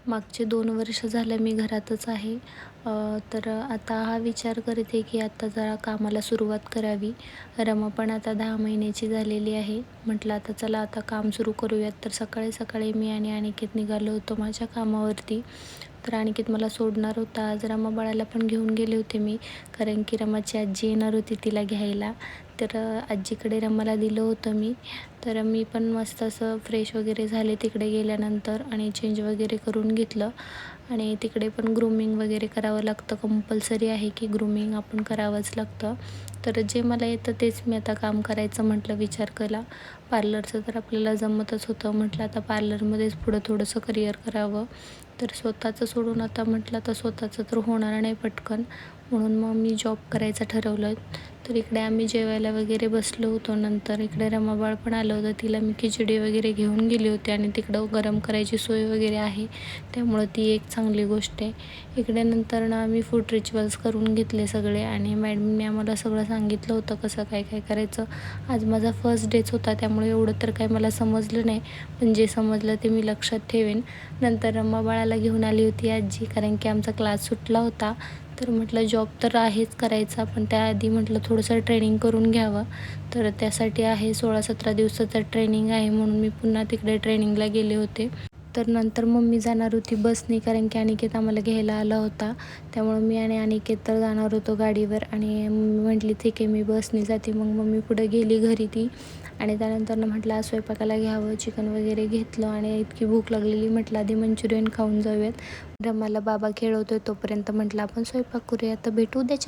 मागचे 2 वर्ष झालं मी घरातच आहे. तर आता हा विचार करते की आता जरा कामाला सुरुवात करावी. रमा पण आता 10 महिन्याची झालेली आहे. म्हटलं आता चला आता काम सुरू करूयात. तर सकाळी-सकाळी मी आणि अनिकेत निघालो होतो माझ्या कामावरती. तर अनिकेत मला सोडणार होता. आज रमा बाळाला पण घेऊन गेले होते मी, कारण की रमाची आजी येणार होती तिला घ्यायला. तर आजीकडे रमाला दिलं होतं मी. तर मी पण मस्त असं फ्रेश वगैरे झाले तिकडे गेल्यानंतर आणि चेंज वगैरे करून घेतलं. आणि तिकडे पण ग्रूमिंग वगैरे करावं लागतं, कंपल्सरी आहे की ग्रूमिंग आपण करावंच लागतं. तर जे मला येतं तेच मी आता काम करायचं म्हटलं विचार केला. पार्लरचं तर आपल्याला जमतच होतं. म्हटलं आता पार्लरमध्येच पुढं थोडंसं करिअर करावं. तर स्वतःचं सोडून आता म्हटलं तर स्वतःचं तर होणार नाही पटकन, म्हणून मग मी जॉब करायचं ठरवलं. तर इकडे आम्ही जेवायला वगैरे बसलो होतो. नंतर इकडे रमाबाळ पण आलं होतं. तिला मी खिचडी वगैरे घेऊन गेली होती आणि तिकडं गरम करायची सोय वगैरे आहे, त्यामुळं ती एक चांगली गोष्ट आहे. इकडे नंतर ना आम्ही फूड रिच्युअल्स करून घेतले सगळे आणि मॅडमने आम्हाला सगळं सांगितलं होतं कसं काय काय करायचं. आज माझा फर्स्ट डेच होता, त्यामुळे एवढं तर काही मला समजलं नाही, पण जे समजलं ते मी लक्षात ठेवेन. नंतर रमाबाळाला घेऊन आली होती आजी, कारण की आमचा क्लास सुटला होता. तर म्हटलं जॉब तर आहेच करायचा, पण त्याआधी म्हटलं थोडंसं ट्रेनिंग करून घ्यावं. तर त्यासाठी आहे 16-17 दिवसाचं ट्रेनिंग आहे, म्हणून मी पुन्हा तिकडे ट्रेनिंगला गेले होते. तर नंतर मम्मी जाणार होती बसने, कारण की अनिकेत आम्हाला घ्यायला आला होता. त्यामुळं मी आणि अनिकेत तर जाणार होतो गाडीवर आणि मम्मी म्हटली ठीक आहे मी बसने जाते. मग मम्मी पुढे गेली घरी ती, आणि त्यानंतर म्हटलं आज स्वयंपाकाला घ्यावं, चिकन वगैरे घेतलं आणि इतकी भूक लागलेली म्हटलं आधी मंचुरियन खाऊन जाऊयात. रमाला बाबा खेळवतोय तोपर्यंत म्हटलं आपण स्वयंपाक करूया. तर भेटू उद्याच्या